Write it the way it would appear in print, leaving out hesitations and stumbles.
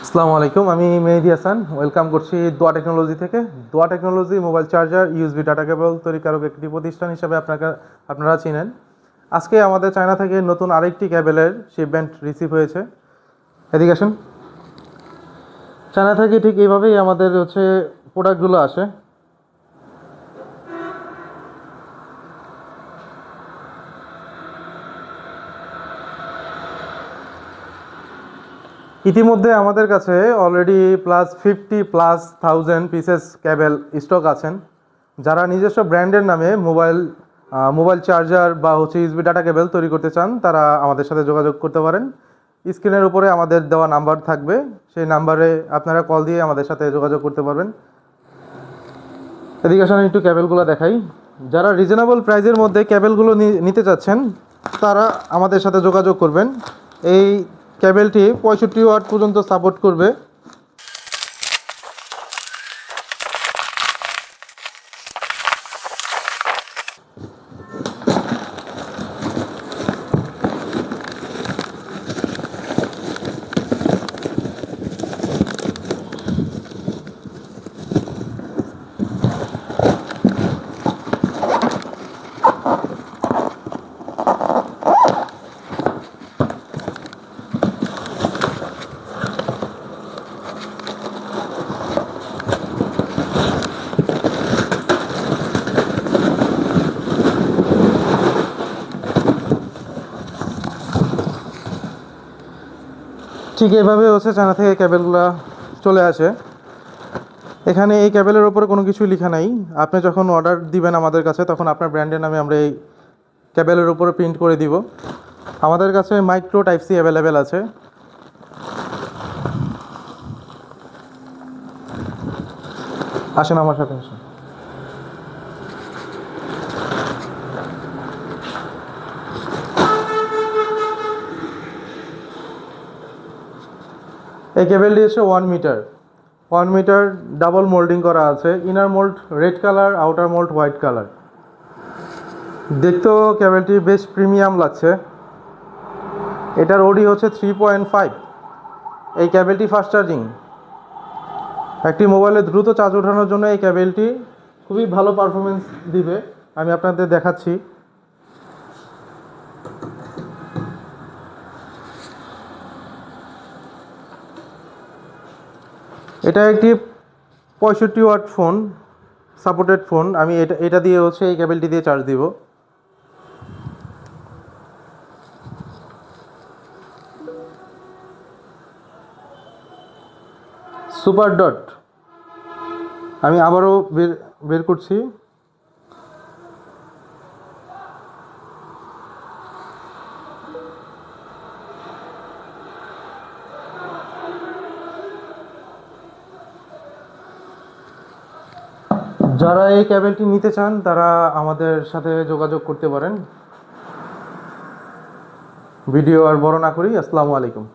আসসালামু আলাইকুম, আমি মেহেদি হাসান। ওয়েলকাম করছি দোয়া টেকনোলজি থেকে। Doya technology mobile charger, USB data cable তৈরিকারক একটি প্রতিষ্ঠান হিসেবে আপনারা চিনেন। আজকে আমাদের চায়না থেকে নতুন আরেকটি কেবলের শিপমেন্ট রিসিভ হয়েছে। এদিকে আসুন। চায়না থেকে ঠিক এইভাবেই আমাদের প্রোডাক্টগুলো আসে। ইতিমধ্যে আমাদের কাছে অলরেডি +50,000 পিসেস কেবল স্টক আছেন। যারা নিজস্ব ব্র্যান্ডের নামে মোবাইল চার্জার বা ইউএসবি ডাটা কেবল তৈরি করতে চান, তারা আমাদের সাথে যোগাযোগ করতে পারেন। স্ক্রিনের উপরে আমাদের দেওয়া নাম্বার থাকবে, সেই নাম্বারে আপনারা কল দিয়ে আমাদের সাথে যোগাযোগ করতে পারবেন। এদিকে আসলে একটু কেবলগুলো দেখাই। যারা রিজনেবল প্রাইসের মধ্যে কেবলগুলো নিতে চাচ্ছেন, তারা আমাদের সাথে যোগাযোগ করবেন। এই কেবলটি 65 ওয়াট পর্যন্ত সাপোর্ট করবে। ঠিক এভাবে চায়না থেকে কেবলগুলো চলে আসে। এখানে এই কেবলের ওপরে কোনো কিছু লেখা নাই। আপনি যখন অর্ডার দিবেন আমাদের কাছে, তখন আপনার ব্র্যান্ডের নামে আমরা এই কেবলের উপরে প্রিন্ট করে দিব। আমাদের কাছে মাইক্রো টাইপ সি অ্যাভেলেবেল আছে। আসেন আমার সাথে আসেন। এই কেবলটি 1 মিটার ডাবল মোল্ডিং করা আছে। Inner mould red colour, outer mould white colour. দেখতেও কেবলটি বেশ প্রিমিয়াম লাগছে। এটার ওডি 3.5। এই কেবলটি ফাস্ট চার্জিং। একটি মোবাইলে দ্রুত চার্জ ওঠানোর জন্য এই কেবলটি খুবই ভালো পারফরমেন্স দিবে। আমি আপনাদের দেখাচ্ছি। এটা একটি 65 ওয়াট ফোন, সাপোর্টেড ফোন। আমি এটা দিয়ে এই কেবলটি দিয়ে চার্জ দিব। সুপার ডট, আমি আবারও বের করছি। যারা এই কেবলটি নিতে চান, তারা আমাদের সাথে যোগাযোগ করতে পারেন। ভিডিও আর বড় না করি। আসসালামু আলাইকুম।